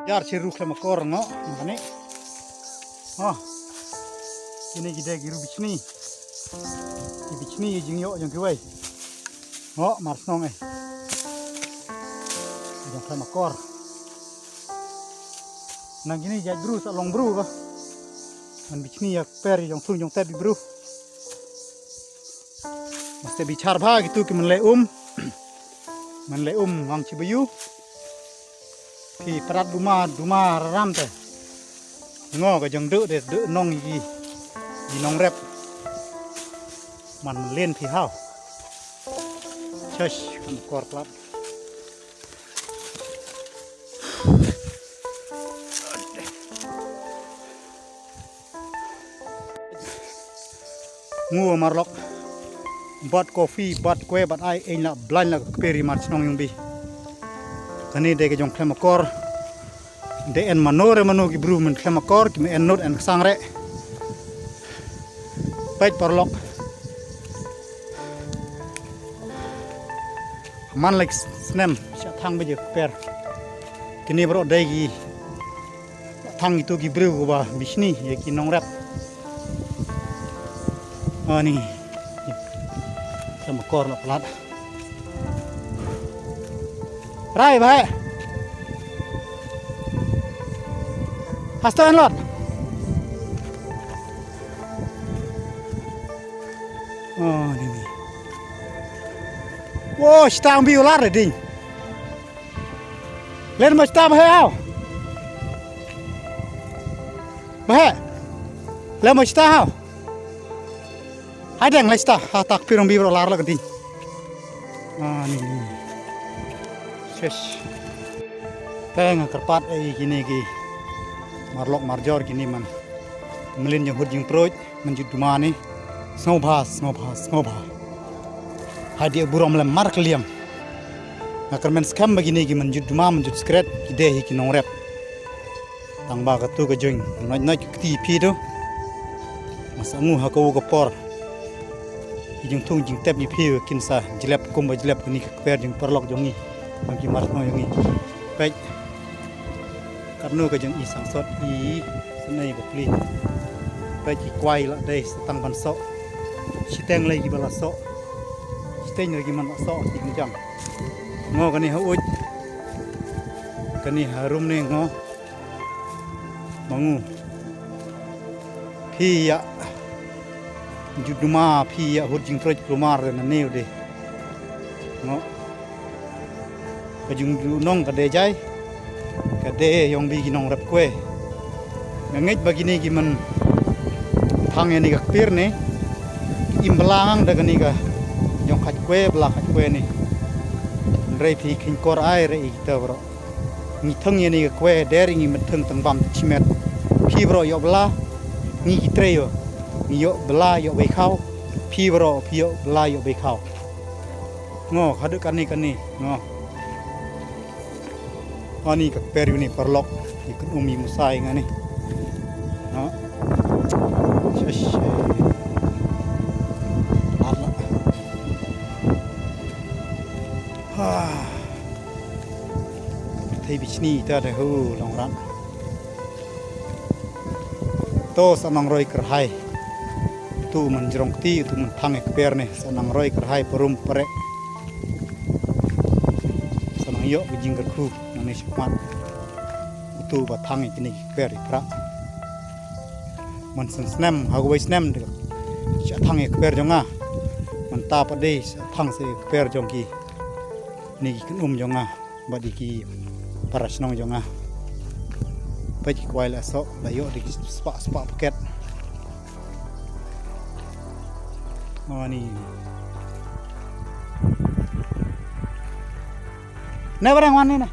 Yar chiru klama kor ngo ngani. Oh. Ini kita giru bichni. Di bichni jing yo jang kuai. Ngo mars nong ai. Jang klama kor. Nang gini ja bru sa long bru ba. Man bichni yak per jang tung jang tabi bru. Mesti bicar ba gitu ki man le wang cibayu. Thì prat duma ram te ngo cái jong de nong yi nong rep man lên thì hao chesh kam kor plat ngu marlok bot coffee bot kue bot ai en la blind la peri mar snong yung bi kani de ke jong klemakor de en manore manu ki bru men klemakor ki en not en sangre pait parlok man like snem cha thang be je per kini bro de gi thang itu ki bru ba bisni ye ki nong rap ani klemakor la plat Rai baik. Hastan lot. Oh ni. Wow, stang biu lar ding. Len ma stang he ao. Baik. Len ma stang ao. Hai deng lai stang ha tak pirong biu lar la ding. Ah ni. Fish. Teng kerpat gini ki marlok marjor gini man melin yang hud jing proj menjud dumani snobha hadi burom lem mark liam nakar men skam begini ki menjud duma menjud skret ki de ki nong rep tang ba ka tu ka joing noi ti pi do masangu ha ko por jing thung jing tep ni pi kin sa jilep kum ba jilep ni ka per jing perlok jongi bagi marat no yang ini baik karena ke jeng isang sot i senai bapli baik ki kwai la dei setang ban sok siteng lagi bala sok siteng lagi man sok ki jang ngo kani ha uj kani harum ne ngo mangu phi ya juduma phi ya hurjing proj plumar na neu de ngo kajung nong kade jai kade yong bi ginong rap kue ngait bagini ki man thang ni ka pir ne imbelang da gani ka yong khat kue bla khat kue ni rei phi kin kor ai rei ta bro ni thang ni ka kue der ngi mat thang tang bam chimet phi bro yo bla ni ki tre yo ni yo bla yo be khao phi bro phi yo bla yo be khao ngo khadu kan ni ngo ani ka per ni parlok ikut umi musai ngani no shesh Allah thei bichni ta de hu long ran to sanang roi kerhai tu man jrong ti tu man thang ek per ne sanang roi kerhai perum pare sanang yo bijing kerku ni sepat tu batang ini per pra man snem hagwai snem de cha thang ek per jonga man ta pa de thang se per jongki ni ki jonga badi ki parasnong jonga pa ki kwai la so la yo de spa paket mani never yang one ni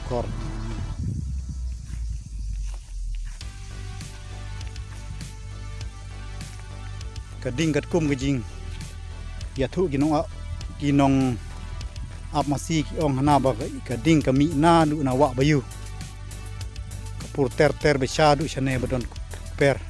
kor kading kat kum gejing ya thu ginong ap masi ki ong hana ba kading kami na du na wa bayu kapur ter be sha du chane badon per